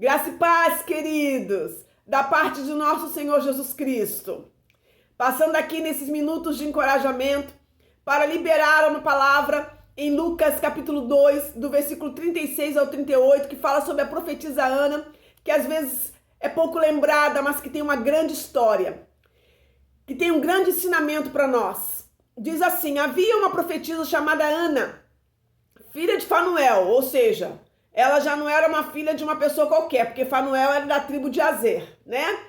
Graça e paz, queridos, da parte de nosso Senhor Jesus Cristo. Passando aqui nesses minutos de encorajamento para liberar uma palavra em Lucas capítulo 2, do versículo 36 ao 38, que fala sobre a profetisa Ana, que às vezes é pouco lembrada, mas que tem uma grande história, que tem um grande ensinamento para nós. Diz assim: havia uma profetisa chamada Ana, filha de Fanuel, ou seja, ela já não era uma filha de uma pessoa qualquer, porque Fanuel era da tribo de Azer, né?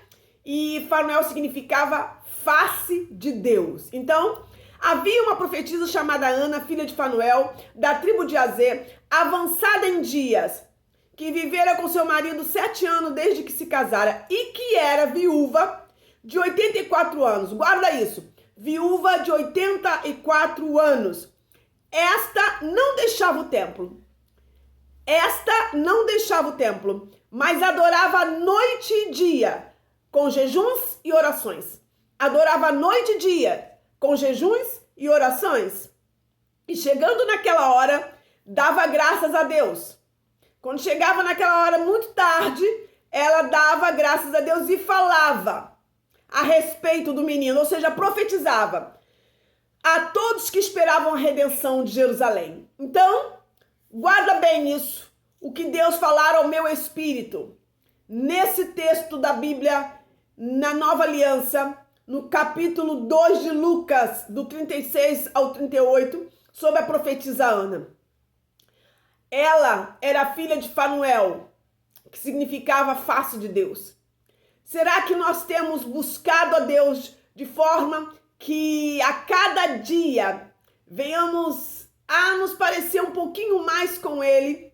E Fanuel significava face de Deus. Então, havia uma profetisa chamada Ana, filha de Fanuel, da tribo de Azer, avançada em dias, que vivera com seu marido 7 anos desde que se casara e que era viúva de 84 anos. Guarda isso, viúva de 84 anos. Esta não deixava o templo. Mas adorava noite e dia, com jejuns e orações. Adorava noite e dia, com jejuns e orações. E chegando naquela hora, dava graças a Deus. Quando chegava naquela hora muito tarde, ela dava graças a Deus e falava a respeito do menino, ou seja, profetizava a todos que esperavam a redenção de Jerusalém. Então, guarda bem isso, o que Deus falar ao meu espírito, nesse texto da Bíblia, na Nova Aliança, no capítulo 2 de Lucas, do 36 ao 38, sobre a profetisa Ana. Ela era filha de Fanuel, que significava face de Deus. Será que nós temos buscado a Deus de forma que a cada dia venhamos a nos parecer um pouquinho mais com Ele,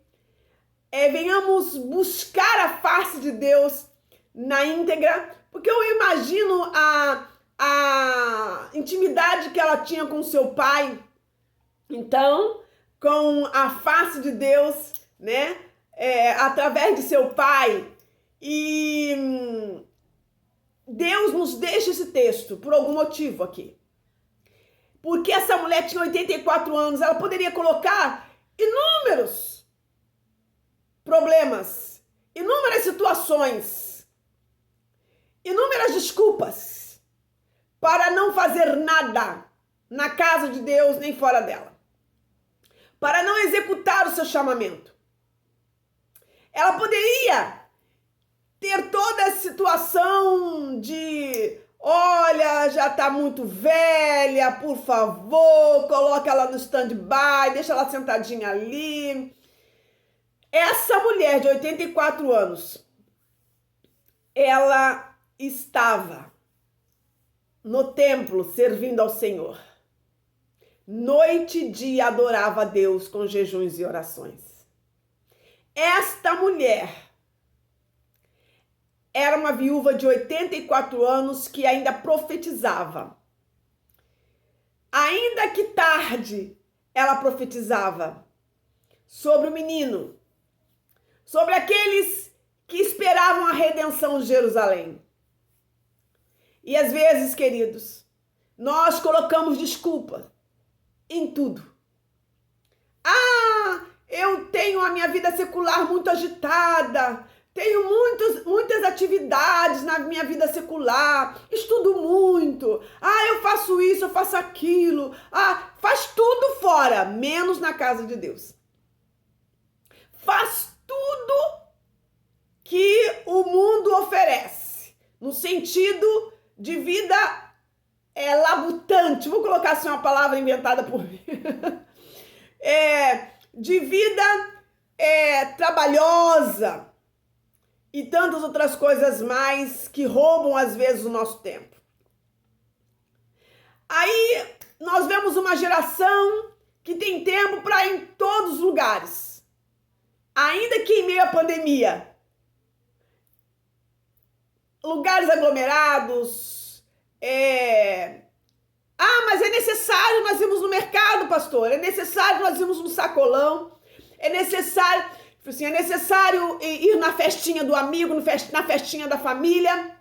venhamos buscar a face de Deus na íntegra? Porque eu imagino a intimidade que ela tinha com seu pai, então, com a face de Deus, né, através de seu pai. E Deus nos deixa esse texto por algum motivo aqui. Porque essa mulher tinha 84 anos, ela poderia colocar inúmeros problemas, inúmeras situações, inúmeras desculpas para não fazer nada na casa de Deus nem fora dela, para não executar o seu chamamento. Ela poderia ter toda a situação de: olha, já tá muito velha, por favor, coloca ela no stand-by, deixa ela sentadinha ali. Essa mulher de 84 anos, ela estava no templo servindo ao Senhor. Noite e dia adorava a Deus com jejuns e orações. Esta mulher era uma viúva de 84 anos que ainda profetizava. Ainda que tarde, ela profetizava sobre o menino, sobre aqueles que esperavam a redenção de Jerusalém. E às vezes, queridos, nós colocamos desculpa em tudo. Eu tenho a minha vida secular muito agitada, tenho muitas atividades na minha vida secular, estudo muito, eu faço isso, eu faço aquilo, faz tudo fora, menos na casa de Deus. Faz tudo que o mundo oferece, no sentido de vida labutante, vou colocar assim uma palavra inventada por mim, de vida trabalhosa, e tantas outras coisas mais que roubam às vezes o nosso tempo. Aí nós vemos uma geração que tem tempo para ir em todos os lugares, ainda que em meio à pandemia. Lugares aglomerados. Mas é necessário nós irmos no mercado, pastor. É necessário nós irmos no sacolão. É necessário ir na festinha do amigo, na festinha da família.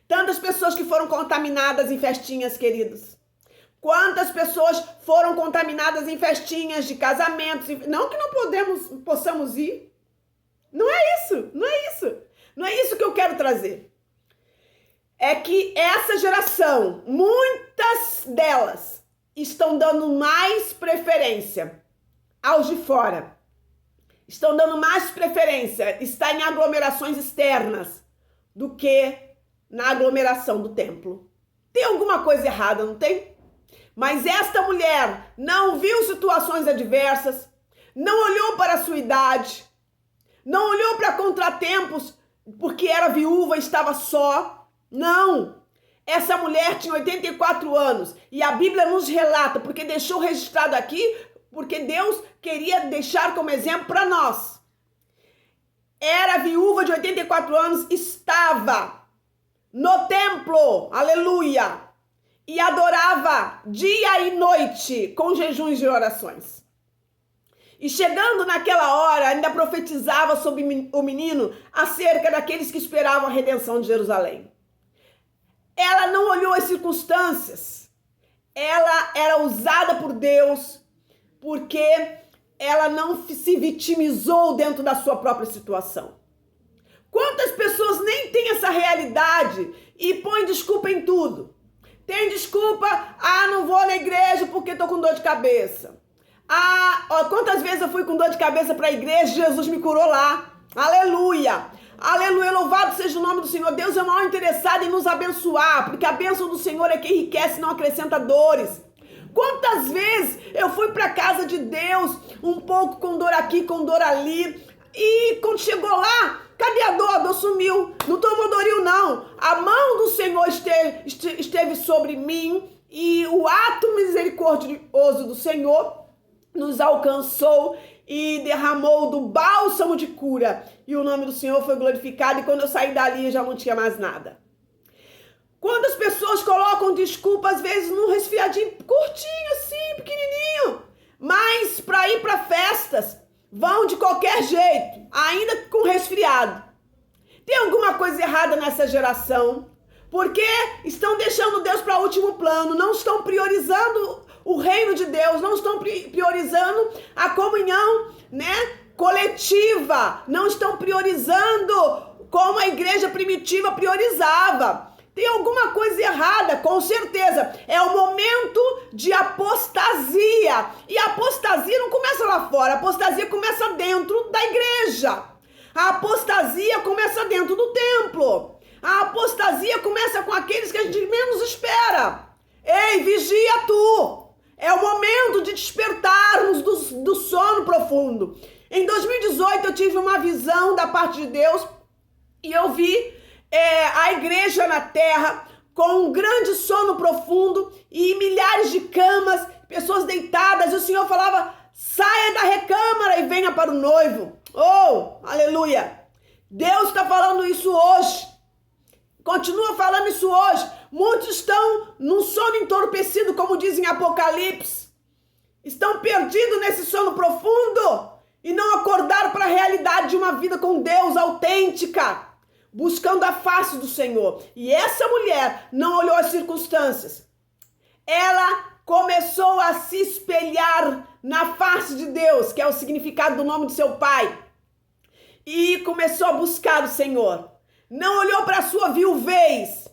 Tantas pessoas que foram contaminadas em festinhas, queridos. Quantas pessoas foram contaminadas em festinhas de casamentos. Não que não possamos ir. Não é isso. trazer é que essa geração, muitas delas, estão dando mais preferência aos de fora. Estão dando mais preferência estar em aglomerações externas do que na aglomeração do templo. Tem alguma coisa errada, não tem? Mas esta mulher não viu situações adversas, não olhou para a sua idade, não olhou para contratempos porque era viúva e estava só. Não! Essa mulher tinha 84 anos e a Bíblia nos relata, porque deixou registrado aqui, porque Deus queria deixar como exemplo para nós. Era viúva de 84 anos, estava no templo, aleluia, e adorava dia e noite com jejuns e orações. E chegando naquela hora, ainda profetizava sobre o menino acerca daqueles que esperavam a redenção de Jerusalém. Ela não olhou as circunstâncias. Ela era usada por Deus porque ela não se vitimizou dentro da sua própria situação. Quantas pessoas nem têm essa realidade e põem desculpa em tudo? Tem desculpa, não vou na igreja porque tô com dor de cabeça. Quantas vezes eu fui com dor de cabeça para a igreja, Jesus me curou lá. Aleluia! Aleluia, louvado seja o nome do Senhor. Deus é mal interessado em nos abençoar, porque a bênção do Senhor é que enriquece e não acrescenta dores. Quantas vezes eu fui para a casa de Deus, um pouco com dor aqui, com dor ali, e quando chegou lá, cadê a dor? A dor sumiu. Não tomou doril, não. A mão do Senhor esteve sobre mim e o ato misericordioso do Senhor nos alcançou e derramou do bálsamo de cura. E o nome do Senhor foi glorificado. E quando eu saí dali, eu já não tinha mais nada. Quando as pessoas colocam desculpa, às vezes, num resfriadinho curtinho, assim, pequenininho. Mas para ir para festas, vão de qualquer jeito, ainda com resfriado. Tem alguma coisa errada nessa geração. Porque estão deixando Deus para último plano, não estão priorizando o reino de Deus, não estão priorizando a comunhão, coletiva, não estão priorizando como a igreja primitiva priorizava. Tem alguma coisa errada, com certeza. É o momento de apostasia. E a apostasia não começa lá fora, a apostasia começa dentro da igreja. A apostasia começa dentro do templo. A apostasia começa com aqueles que a gente menos espera. Ei, vigia tu! É o momento de despertarmos do sono profundo. Em 2018 eu tive uma visão da parte de Deus e eu vi a igreja na terra com um grande sono profundo e milhares de camas, pessoas deitadas, e o Senhor falava: saia da recâmara e venha para o noivo. Oh, aleluia! Deus está falando isso hoje. Continua falando isso hoje. Muitos estão num sono entorpecido, como diz em Apocalipse. Estão perdidos nesse sono profundo e não acordaram para a realidade de uma vida com Deus autêntica, buscando a face do Senhor. E essa mulher não olhou as circunstâncias. Ela começou a se espelhar na face de Deus, que é o significado do nome de seu pai. E começou a buscar o Senhor. Não olhou para a sua viuvez.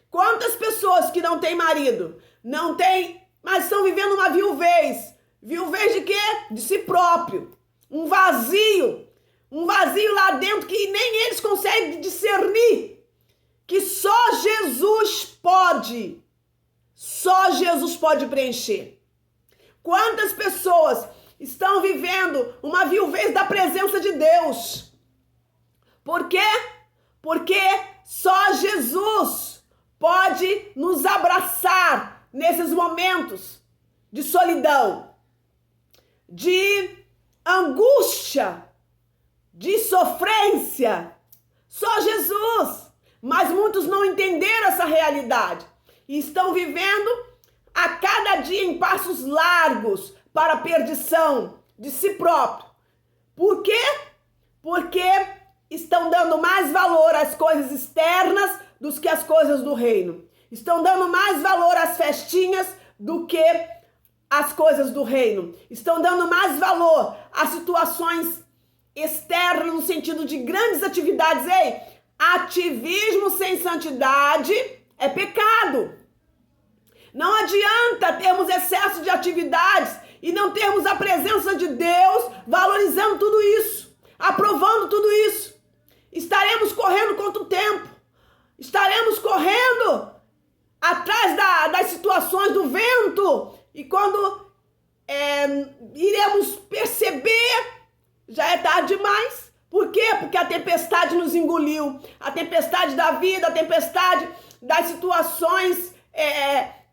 Quantas pessoas que não têm marido, não têm, mas estão vivendo uma viuvez. Viuvez de quê? De si próprio. Um vazio lá dentro que nem eles conseguem discernir. Que só Jesus pode preencher. Quantas pessoas estão vivendo uma viuvez da presença de Deus? Por quê? Porque só Jesus pode nos abraçar nesses momentos de solidão, de angústia, de sofrência. Só Jesus. Mas muitos não entenderam essa realidade e estão vivendo a cada dia em passos largos para a perdição de si próprio. Por quê? Porque estão dando mais valor às coisas externas do que às coisas do reino. Estão dando mais valor às festinhas do que às coisas do reino. Estão dando mais valor às situações externas no sentido de grandes atividades. Ei, Ativismo sem santidade é pecado. Não adianta termos excesso de atividades e não termos a presença de Deus valorizando tudo isso, aprovando tudo isso. Estaremos correndo contra o tempo. Estaremos correndo atrás das situações do vento. E quando iremos perceber, já é tarde demais. Por quê? Porque a tempestade nos engoliu. A tempestade da vida, a tempestade das situações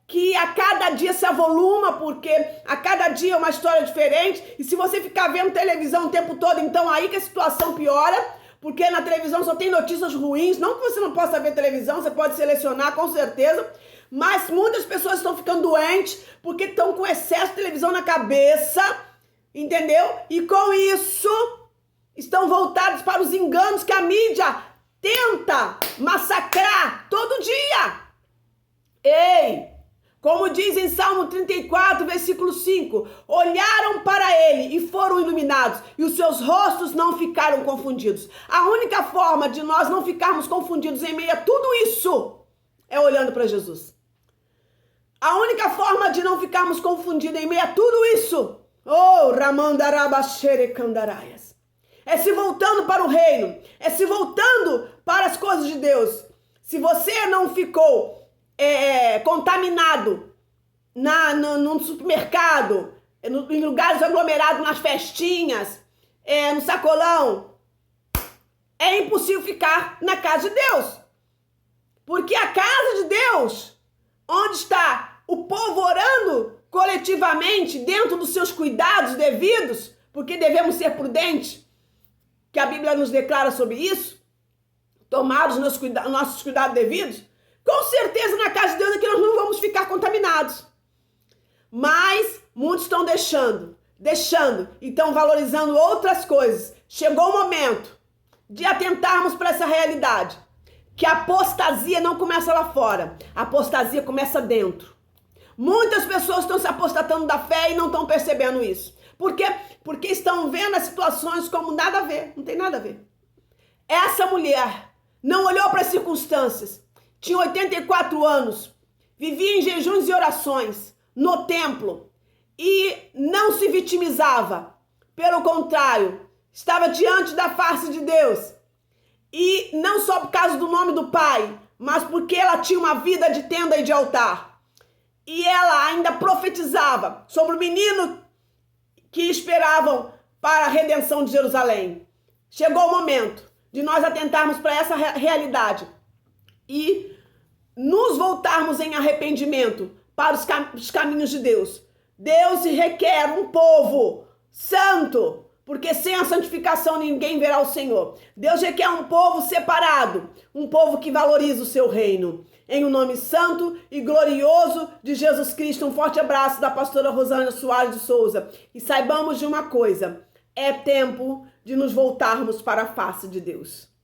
que a cada dia se avoluma, porque a cada dia é uma história diferente. E se você ficar vendo televisão o tempo todo, então aí que a situação piora. Porque na televisão só tem notícias ruins. Não que você não possa ver televisão, você pode selecionar com certeza. Mas muitas pessoas estão ficando doentes porque estão com excesso de televisão na cabeça, entendeu? E com isso estão voltados para os enganos que a mídia tenta massacrar todo dia. Ei, como diz em Salmo 34, versículo 5, olharam para ele e foram iluminados, e os seus rostos não ficaram confundidos. A única forma de nós não ficarmos confundidos em meio a tudo isso é olhando para Jesus. A única forma de não ficarmos confundidos em meio a tudo isso, é se voltando para o reino, é se voltando para as coisas de Deus. Se você não ficou contaminado no supermercado, em lugares aglomerados, nas festinhas, no sacolão, é impossível ficar na casa de Deus. Porque a casa de Deus, onde está o povo orando coletivamente, dentro dos seus cuidados devidos, porque devemos ser prudentes, que a Bíblia nos declara sobre isso, tomar os nossos cuidados devidos, com certeza na casa de Deus é que nós não vamos ficar contaminados. Mas muitos estão deixando, e estão valorizando outras coisas. Chegou o momento de atentarmos para essa realidade, que a apostasia não começa lá fora, a apostasia começa dentro. Muitas pessoas estão se apostatando da fé e não estão percebendo isso. Por quê? Porque estão vendo as situações como nada a ver, não tem nada a ver. Essa mulher não olhou para as circunstâncias, tinha 84 anos, vivia em jejuns e orações, no templo, e não se vitimizava. Pelo contrário, estava diante da face de Deus. E não só por causa do nome do Pai, mas porque ela tinha uma vida de tenda e de altar. E ela ainda profetizava sobre o menino que esperavam para a redenção de Jerusalém. Chegou o momento de nós atentarmos para essa realidade e nos voltarmos em arrependimento para os caminhos de Deus. Deus requer um povo santo, porque sem a santificação ninguém verá o Senhor. Deus requer um povo separado, um povo que valoriza o seu reino. Em o nome santo e glorioso de Jesus Cristo, um forte abraço da pastora Rosângela Soares de Souza. E saibamos de uma coisa, é tempo de nos voltarmos para a face de Deus.